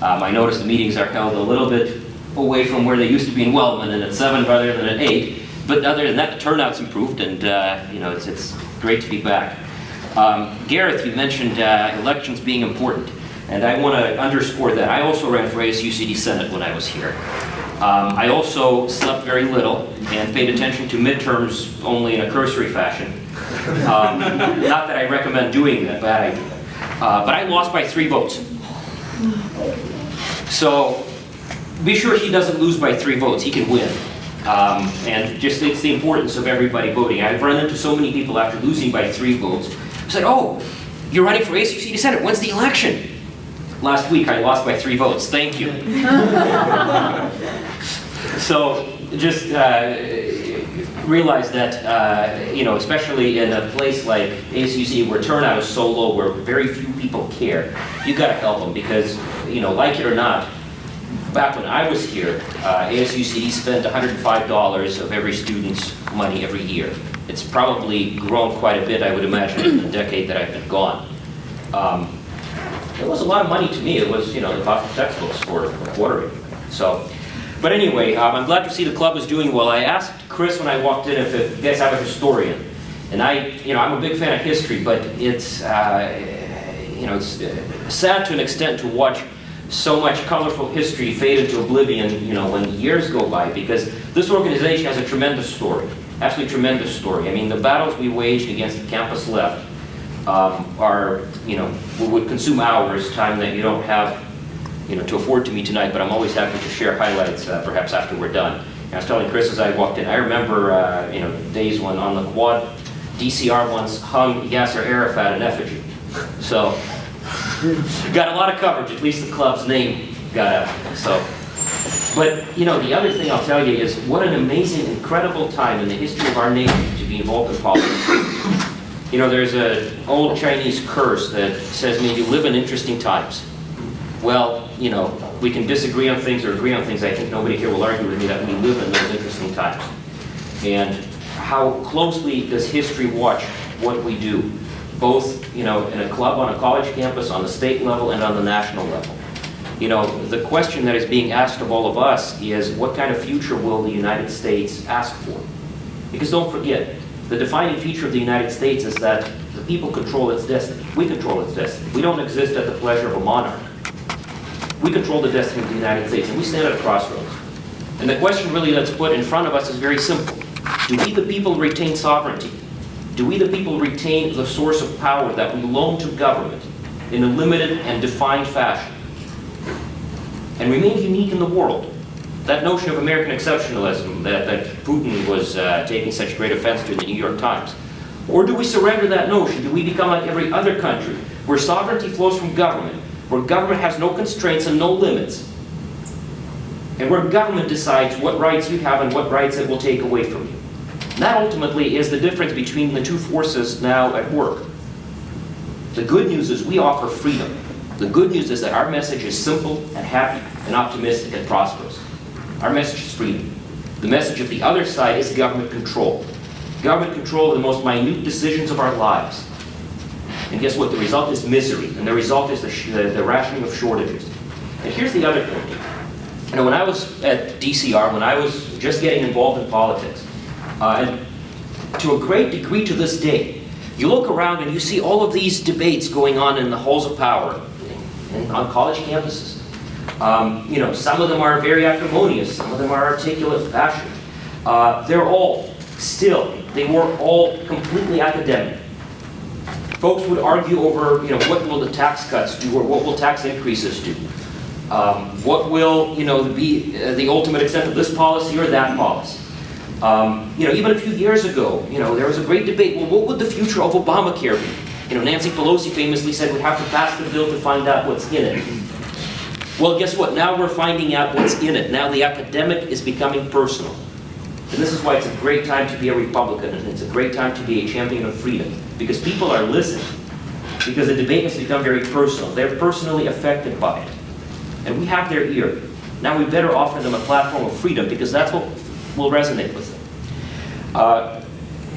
I noticed the meetings are held a little bit away from where they used to be in Wellman, and at 7 rather than at 8. But other than that, the turnout's improved, and it's great to be back. Gareth, you mentioned elections being important, and I want to underscore that. I also ran for ASUCD Senate when I was here. I also slept very little and paid attention to midterms only in a cursory fashion. Not that I recommend doing that, bad idea. But I lost by 3 votes. So be sure he doesn't lose by 3 votes. He can win. And just it's the importance of everybody voting. I've run into so many people after losing by 3 votes. I said, "Oh, you're running for ASUCD Senate. When's the election?" Last week I lost by 3 votes. Thank you. So just realize that, especially in a place like ASUCD where turnout is so low, where very few people care, you got to help them because, like it or not, back when I was here, ASUCD spent $105 of every student's money every year. It's probably grown quite a bit, I would imagine, in the decade that I've been gone. It was a lot of money to me. It was, the cost of textbooks for a quarter. So, but anyway, I'm glad to see the club is doing well. I asked Chris when I walked in if you guys have a historian, and I'm a big fan of history, but it's it's sad to an extent to watch so much colorful history fade into oblivion, when years go by, because this organization has a tremendous story, absolutely tremendous story. I mean, the battles we waged against the campus left are, would consume hours, time that you don't have, to afford to me tonight, but I'm always happy to share highlights, perhaps after we're done. And I was telling Chris as I walked in, I remember, days when on the quad, DCR once hung Yasser Arafat in effigy. So, got a lot of coverage, at least the club's name got out. So, but, the other thing I'll tell you is what an amazing, incredible time in the history of our nation to be involved in politics. There's an old Chinese curse that says, may you live in interesting times. Well, we can disagree on things or agree on things. I think nobody here will argue with me that we live in those interesting times. And how closely does history watch what we do, both, in a club, on a college campus, on the state level, and on the national level. The question that is being asked of all of us is, what kind of future will the United States ask for? Because don't forget, the defining feature of the United States is that the people control its destiny. We control its destiny. We don't exist at the pleasure of a monarch. We control the destiny of the United States, and we stand at a crossroads. And the question really that's put in front of us is very simple. Do we, the people, retain sovereignty? Do we, the people, retain the source of power that we loan to government in a limited and defined fashion, and remain unique in the world? That notion of American exceptionalism that Putin was taking such great offense to in the New York Times. Or do we surrender that notion? Do we become like every other country, where sovereignty flows from government, where government has no constraints and no limits, and where government decides what rights you have and what rights it will take away from you? And that ultimately is the difference between the two forces now at work. The good news is we offer freedom. The good news is that our message is simple and happy and optimistic and prosperous. Our message is freedom. The message of the other side is government control. Government control of the most minute decisions of our lives. And guess what? The result is misery, and the result is the rationing of shortages. And here's the other thing. When I was at DCR, when I was just getting involved in politics, and to a great degree to this day, you look around and you see all of these debates going on in the halls of power and on college campuses. Some of them are very acrimonious, some of them are articulate, passionate. They're all they were all completely academic. Folks would argue over, what will the tax cuts do, or what will tax increases do? What will, be the ultimate extent of this policy or that policy? Even a few years ago, there was a great debate. Well, what would the future of Obamacare be? Nancy Pelosi famously said we have to pass the bill to find out what's in it. Well, guess what? Now we're finding out what's in it. Now the academic is becoming personal. And this is why it's a great time to be a Republican, and it's a great time to be a champion of freedom. Because people are listening. Because the debate has become very personal. They're personally affected by it. And we have their ear. Now we better offer them a platform of freedom, because that's what will resonate with them.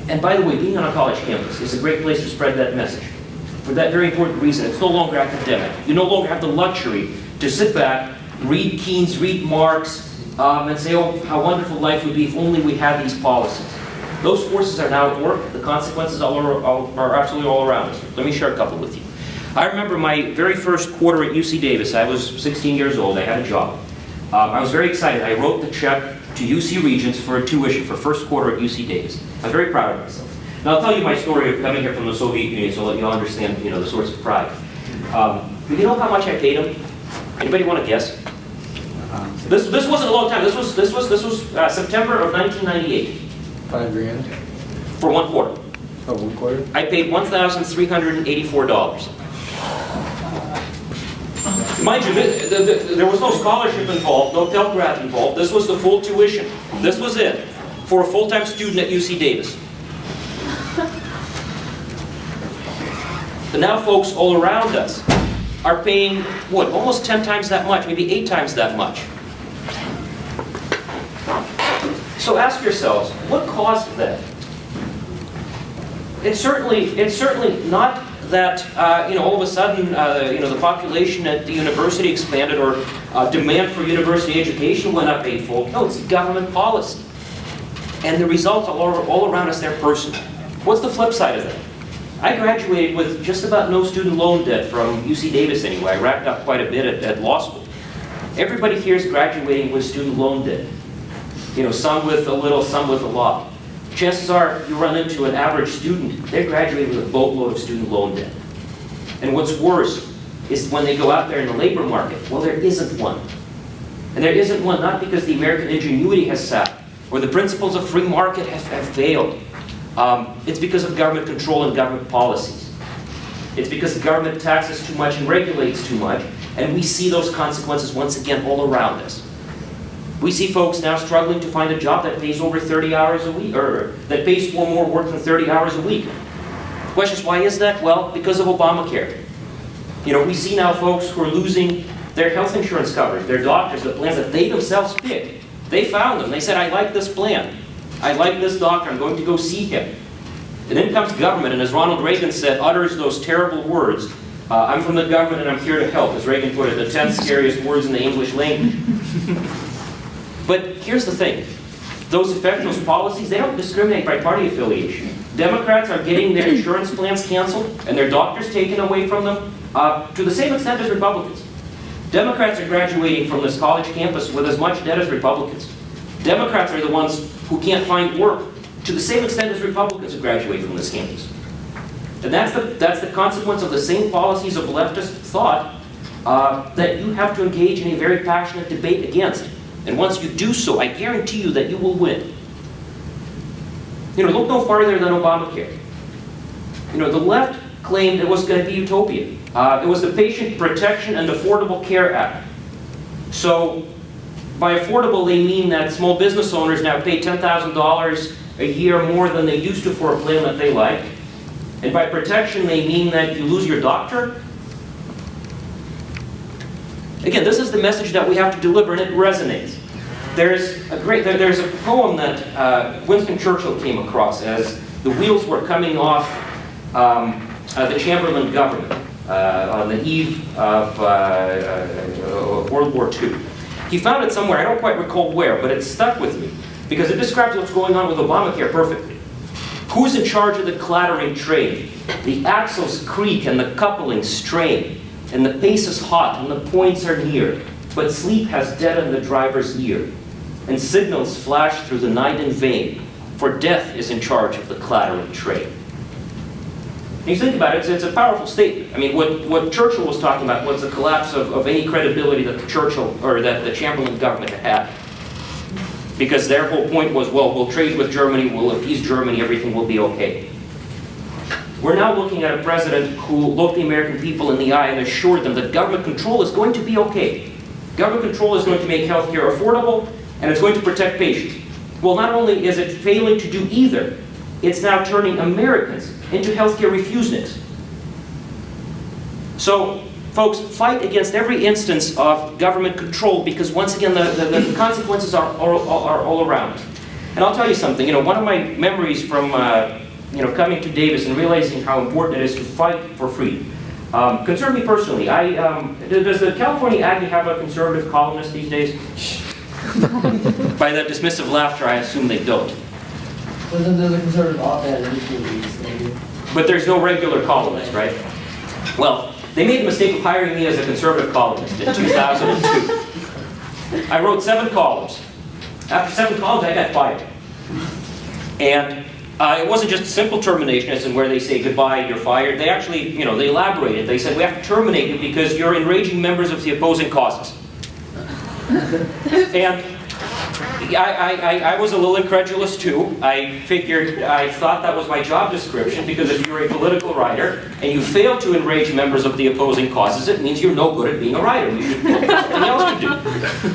And by the way, being on a college campus is a great place to spread that message. For that very important reason, it's no longer academic. You no longer have the luxury to sit back, read Keynes, read Marx, and say, oh, how wonderful life would be if only we had these policies. Those forces are now at work. The consequences are absolutely all around us. Let me share a couple with you. I remember my very first quarter at UC Davis. I was 16 years old. I had a job. I was very excited. I wrote the check to UC Regents for a tuition for first quarter at UC Davis. I was very proud of myself. Now I'll tell you my story of coming here from the Soviet Union, so that you'll understand, the source of pride. You know how much I paid him? Anybody want to guess? This wasn't a long time. This was September of 1998. $5,000 for 1 quarter. Oh, 1 quarter? I paid $1,384. Mind you, there was no scholarship involved, no Pell Grant involved. This was the full tuition. This was it for a full-time student at UC Davis. But now folks all around us are paying, what, almost 10 times that much, maybe 8 times that much. So ask yourselves, what caused that? It's certainly not that all of a sudden the population at the university expanded or demand for university education went up eightfold. No, it's government policy, and the results all around us. They're personal. What's the flip side of that? I graduated with just about no student loan debt from UC Davis anyway. I racked up quite a bit at law school. Everybody here is graduating with student loan debt. Some with a little, some with a lot. Chances are you run into an average student, they're graduating with a boatload of student loan debt. And what's worse is when they go out there in the labor market, well, there isn't one. And there isn't one not because the American ingenuity has sat, or the principles of free market have failed. It's because of government control and government policies. It's because the government taxes too much and regulates too much, and we see those consequences once again all around us. We see folks now struggling to find a job that pays over 30 hours a week, or that pays for more work than 30 hours a week. The question is, why is that? Well, because of Obamacare. We see now folks who are losing their health insurance coverage, their doctors, the plans that they themselves picked. They found them. They said, I like this plan. I like this doctor. I'm going to go see him. And then comes government, and as Ronald Reagan said, utters those terrible words, I'm from the government and I'm here to help. As Reagan put it, the 10 scariest words in the English language. But here's the thing. Those effects, those policies, they don't discriminate by party affiliation. Democrats are getting their insurance plans canceled and their doctors taken away from them to the same extent as Republicans. Democrats are graduating from this college campus with as much debt as Republicans. Democrats are the ones who can't find work to the same extent as Republicans who graduate from this campus. And that's the consequence of the same policies of leftist thought that you have to engage in a very passionate debate against. And once you do so, I guarantee you that you will win. Look no farther than Obamacare. The left claimed it was going to be utopia. It was the Patient Protection and Affordable Care Act. So, by affordable, they mean that small business owners now pay $10,000 a year more than they used to for a plan that they like. And by protection, they mean that you lose your doctor. Again, this is the message that we have to deliver, and it resonates. There's a poem that Winston Churchill came across as the wheels were coming off the Chamberlain government on the eve of World War II. He found it somewhere, I don't quite recall where, but it stuck with me because it describes what's going on with Obamacare perfectly. Who's in charge of the clattering train? The axles creak and the couplings strain. And the pace is hot, and the points are near, but sleep has deadened the driver's ear, and signals flash through the night in vain, for death is in charge of the clattering train. And you think about it, it's a powerful statement. I mean, what Churchill was talking about was the collapse of any credibility that the Chamberlain government had. Because their whole point was, well, we'll trade with Germany, we'll appease Germany, everything will be okay. We're now looking at a president who looked the American people in the eye and assured them that government control is going to be okay. Government control is going to make health care affordable, and it's going to protect patients. Well, not only is it failing to do either, it's now turning Americans into healthcare refuseniks. So, folks, fight against every instance of government control because, once again, the consequences are all around. And I'll tell you something. One of my memories from coming to Davis and realizing how important it is to fight for freedom. Concerned me personally. Does the California Aggie have a conservative columnist these days? By that dismissive laughter, I assume they don't. Wasn't there a conservative op-ed in the maybe? But there's no regular columnist, right? Well, they made the mistake of hiring me as a conservative columnist in 2002. I wrote 7 columns. After 7 columns, I got fired. And it wasn't just a simple termination, as in where they say, goodbye, you're fired. They actually, they elaborated. They said, we have to terminate you because you're enraging members of the opposing causes. And I was a little incredulous too. I thought that was my job description, because if you're a political writer and you fail to enrage members of the opposing causes, it means you're no good at being a writer. You should look for something else to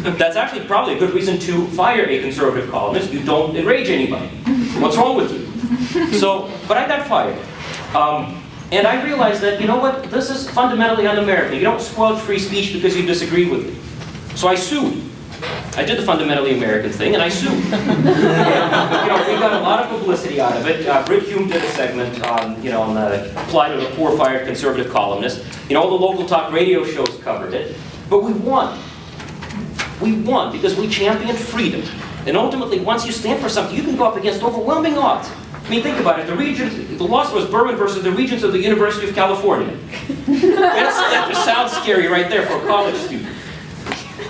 do. That's actually probably a good reason to fire a conservative columnist. You don't enrage anybody. What's wrong with you? But I got fired. And I realized that, this is fundamentally un-American. You don't squelch free speech because you disagree with it. So I sued. I did the fundamentally American thing, and I sued. We got a lot of publicity out of it. Britt Hume did a segment on the plight of the poor fired conservative columnist. All the local talk radio shows covered it. But we won. We won because we championed freedom. And ultimately, once you stand for something, you can go up against overwhelming odds. I mean, think about it. The lawsuit was Birman versus the Regents of the University of California. That just sounds scary right there for a college student.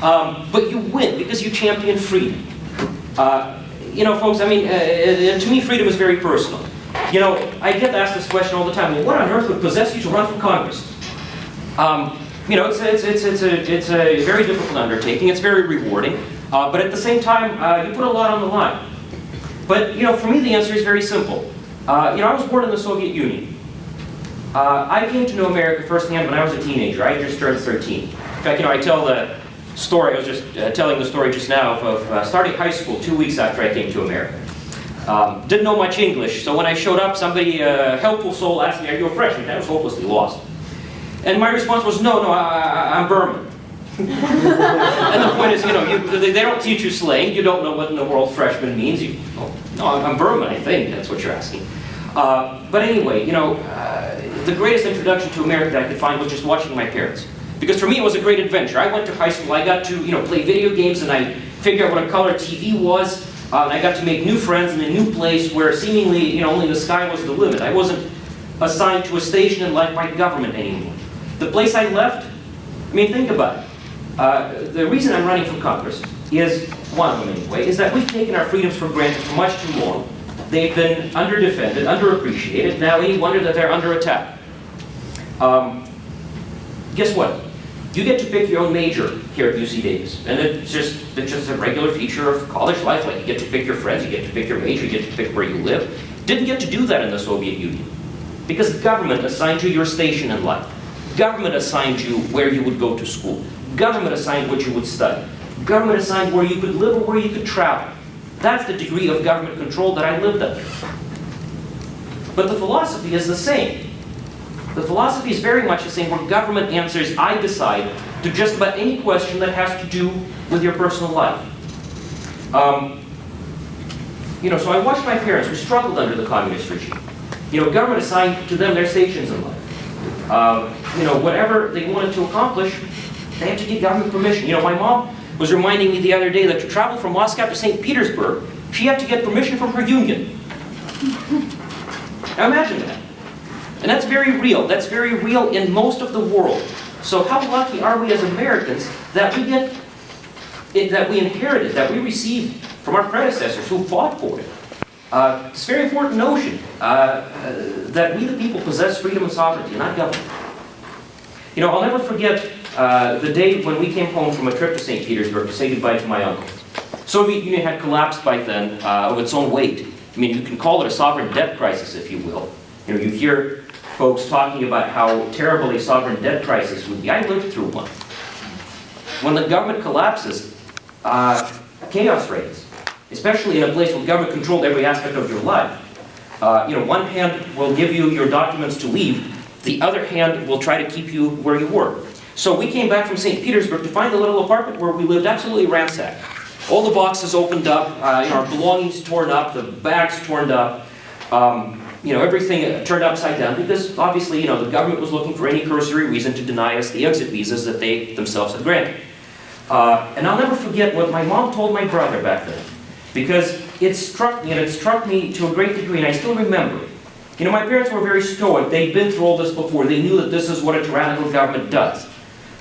But you win because you champion freedom. Folks, to me, freedom is very personal. I get asked this question all the time. Well, what on earth would possess you to run for Congress? It's a very difficult undertaking. It's very rewarding. But at the same time, you put a lot on the line. But, for me, the answer is very simple. I was born in the Soviet Union. I came to know America firsthand when I was a teenager. I just turned 13. In fact, I tell the story, I was just telling the story just now of starting high school 2 weeks after I came to America. Didn't know much English, so when I showed up, somebody, a helpful soul, asked me, are you a freshman? I was hopelessly lost. And my response was, no, I'm Birman. And the point is, they don't teach you slang. You don't know what in the world freshman means. No, I'm Birman, I think. That's what you're asking. But anyway, the greatest introduction to America that I could find was just watching my parents. Because for me, it was a great adventure. I went to high school. I got to, play video games, and I figured out what a color TV was. And I got to make new friends in a new place where seemingly, only the sky was the limit. I wasn't assigned to a station in life by government anymore. The place I left, think about it. The reason I'm running for Congress is, one of them anyway, is that we've taken our freedoms for granted for much too long. They've been under-defended, underappreciated. Now any wonder that they're under attack. Guess what? You get to pick your own major here at UC Davis. And it's just a regular feature of college life. Like, you get to pick your friends, you get to pick your major, you get to pick where you live. Didn't get to do that in the Soviet Union. Because the government assigned you your station in life. Government assigned you where you would go to school. Government assigned what you would study. Government assigned where you could live or where you could travel. That's the degree of government control that I lived under. But the philosophy is the same. The philosophy is very much the same, where government answers, I decide, to just about any question that has to do with your personal life. So I watched my parents who struggled under the communist regime. Government assigned to them their stations in life. Whatever they wanted to accomplish, they had to get government permission. My mom was reminding me the other day that to travel from Moscow to St. Petersburg, she had to get permission from her union. Now imagine that. And that's very real. That's very real in most of the world. So how lucky are we as Americans that we inherited, that we received from our predecessors who fought for it? It's a very important notion that we the people possess freedom and sovereignty, not government. I'll never forget the day when we came home from a trip to St. Petersburg to say goodbye to my uncle. Soviet Union had collapsed by then of its own weight. You can call it a sovereign debt crisis, if you will. You hear folks talking about how terrible a sovereign debt crisis would be. I lived through one. When the government collapses, chaos reigns, especially in a place where government controlled every aspect of your life. One hand will give you your documents to leave, the other hand will try to keep you where you were. So we came back from St. Petersburg to find the little apartment where we lived absolutely ransacked. All the boxes opened up, our belongings torn up, the bags torn up. everything turned upside down because obviously, the government was looking for any cursory reason to deny us the exit visas that they themselves had granted. And I'll never forget what my mom told my brother back then, because it struck me, and it struck me to a great degree, and I still remember. My parents were very stoic. They'd been through all this before. They knew that this is what a tyrannical government does.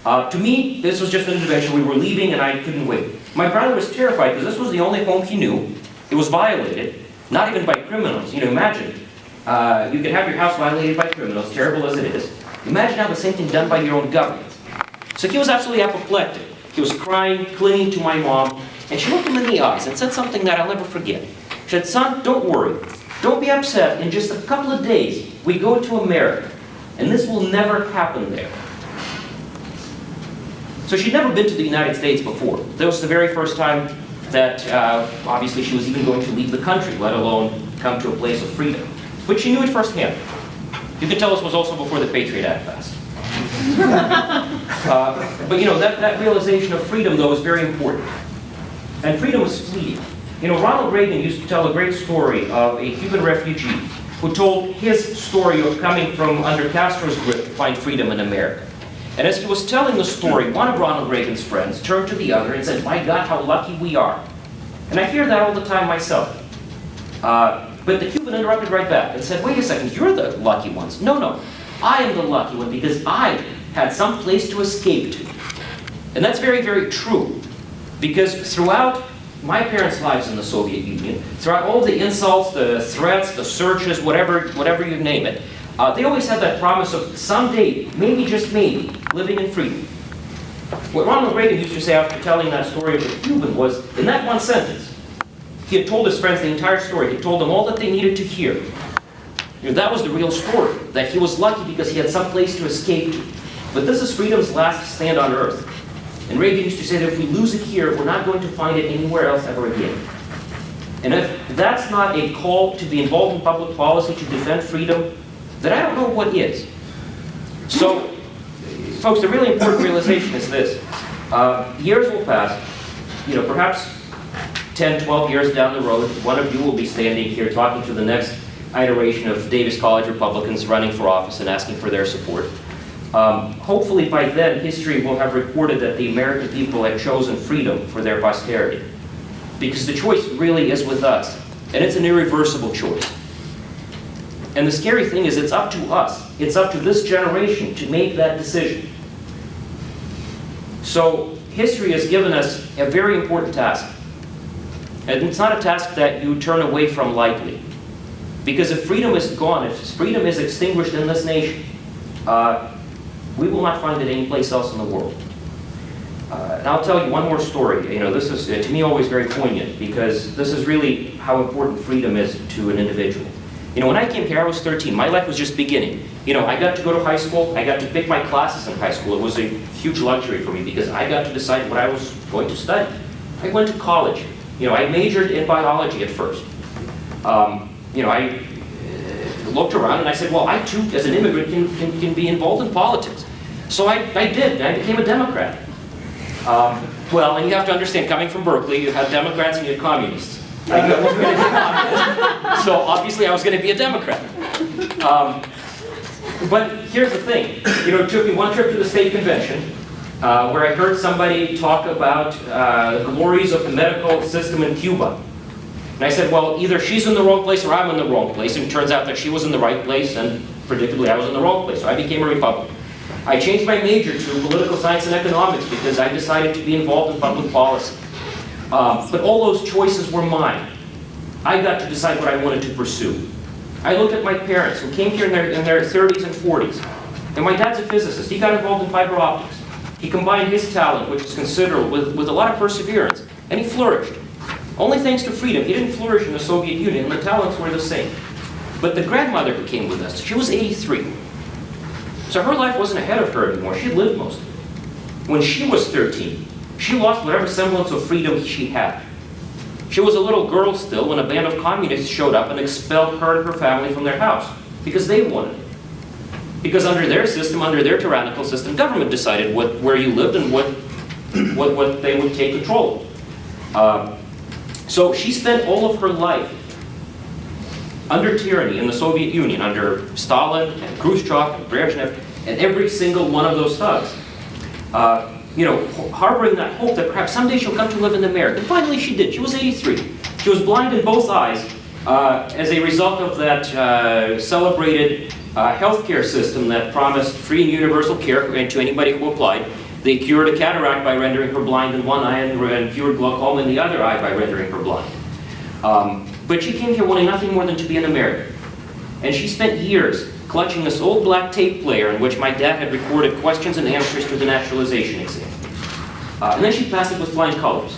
To me, this was just an intervention. We were leaving, and I couldn't wait. My brother was terrified because this was the only home he knew. It was violated, not even by criminals. Imagine. You could have your house violated by criminals, terrible as it is. Imagine having the same thing done by your own government. So he was absolutely apoplectic. He was crying, clinging to my mom, and she looked him in the eyes and said something that I'll never forget. She said, "Son, don't worry. Don't be upset. In just a couple of days, we go to America, and this will never happen there." So she'd never been to the United States before. That was the very first time that, obviously, she was even going to leave the country, let alone come to a place of freedom. But she knew it firsthand. You can tell this was also before the Patriot Act passed. But that realization of freedom, though, is very important. And freedom was fleeting. Ronald Reagan used to tell a great story of a Cuban refugee who told his story of coming from under Castro's grip to find freedom in America. And as he was telling the story, one of Ronald Reagan's friends turned to the other and said, "My God, how lucky we are." And I hear that all the time myself. But the Cuban interrupted right back and said, "Wait a second, you're the lucky ones." No, I am the lucky one because I had some place to escape to. And that's very, very true. Because throughout my parents' lives in the Soviet Union, throughout all the insults, the threats, the searches, whatever you name it, they always had that promise of someday, maybe just maybe, living in freedom. What Ronald Reagan used to say after telling that story of the Cuban was, in that one sentence, he had told his friends the entire story. He told them all that they needed to hear. That was the real story, that he was lucky because he had some place to escape to. But this is freedom's last stand on earth. And Reagan used to say that if we lose it here, we're not going to find it anywhere else ever again. And if that's not a call to be involved in public policy to defend freedom, then I don't know what is. So, folks, the really important realization is this. Years will pass, perhaps 10, 12 years down the road, one of you will be standing here talking to the next iteration of Davis College Republicans running for office and asking for their support. Hopefully by then, history will have recorded that the American people had chosen freedom for their posterity. Because the choice really is with us, and it's an irreversible choice. And the scary thing is it's up to us, it's up to this generation to make that decision. So history has given us a very important task. And it's not a task that you turn away from lightly. Because if freedom is gone, if freedom is extinguished in this nation, we will not find it anyplace else in the world. And I'll tell you one more story. This is, to me, always very poignant, because this is really how important freedom is to an individual. When I came here, I was 13. My life was just beginning. I got to go to high school. I got to pick my classes in high school. It was a huge luxury for me, because I got to decide what I was going to study. I went to college. I majored in biology at first. I looked around and I said, well, I too, as an immigrant, can be involved in politics. So I did. I became a Democrat. Well, and you have to understand, coming from Berkeley, you had Democrats and you had communists. I wasn't going to be a communist, so obviously I was going to be a Democrat. But here's the thing. It took me one trip to the state convention, where I heard somebody talk about the glories of the medical system in Cuba. And I said, well, either she's in the wrong place or I'm in the wrong place. And it turns out that she was in the right place, and predictably I was in the wrong place. So I became a Republican. I changed my major to political science and economics because I decided to be involved in public policy. But all those choices were mine. I got to decide what I wanted to pursue. I looked at my parents who came here in their 30s and 40s. And my dad's a physicist. He got involved in fiber optics. He combined his talent, which is considerable, with a lot of perseverance. And he flourished. Only thanks to freedom. He didn't flourish in the Soviet Union, and the talents were the same. But the grandmother who came with us, she was 83. So her life wasn't ahead of her anymore. She lived most of it. When she was 13, she lost whatever semblance of freedom she had. She was a little girl still when a band of communists showed up and expelled her and her family from their house because they wanted it. Because under their system, under their tyrannical system, government decided where you lived and what they would take control of. So she spent all of her life under tyranny in the Soviet Union, under Stalin and Khrushchev and Brezhnev, and every single one of those thugs, harboring that hope that perhaps someday she'll come to live in America. And finally she did. She was 83. She was blind in both eyes as a result of that celebrated healthcare system that promised free and universal care to anybody who applied. They cured a cataract by rendering her blind in one eye and cured glaucoma in the other eye by rendering her blind. But she came here wanting nothing more than to be an American. And she spent years clutching this old black tape player in which my dad had recorded questions and answers to the naturalization exam. And then she passed it with flying colors.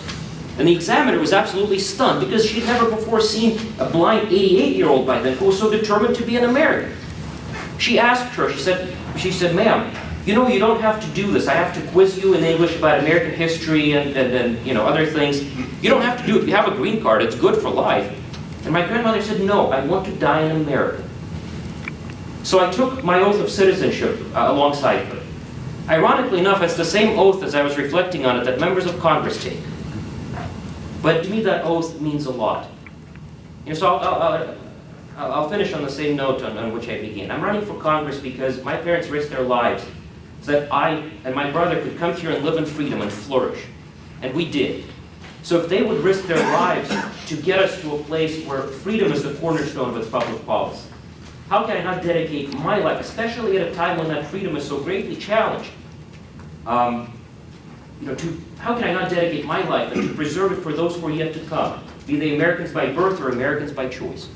And the examiner was absolutely stunned because she'd never before seen a blind 88-year-old by then who was so determined to be an American. She asked her, she said, ma'am, you know, you don't have to do this. I have to quiz you in English about American history and other things. You don't have to do it. You have a green card. It's good for life. And my grandmother said, no, I want to die in America. So I took my oath of citizenship alongside her. Ironically enough, it's the same oath, as I was reflecting on it, that members of Congress take. But to me, that oath means a lot. So I'll finish on the same note on which I began. I'm running for Congress because my parents risked their lives so that I and my brother could come here and live in freedom and flourish. And we did. So if they would risk their lives to get us to a place where freedom is the cornerstone of its public policy, how can I not dedicate my life, especially at a time when that freedom is so greatly challenged, how can I not dedicate my life and to preserve it for those who are yet to come, be they Americans by birth or Americans by choice?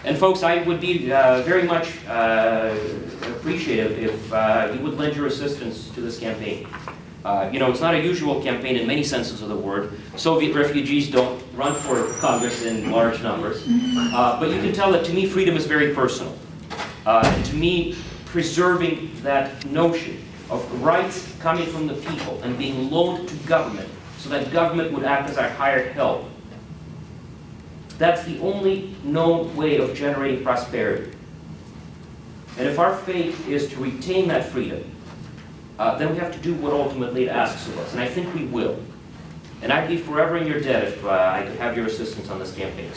And folks, I would be very much appreciative if you would lend your assistance to this campaign. It's not a usual campaign in many senses of the word. Soviet refugees don't run for Congress in large numbers. But you can tell that to me, freedom is very personal. And to me, preserving that notion of rights coming from the people and being loaned to government so that government would act as our hired help, that's the only known way of generating prosperity. And if our fate is to retain that freedom, then we have to do what ultimately it asks of us, and I think we will. And I'd be forever in your debt if I could have your assistance on this campaign.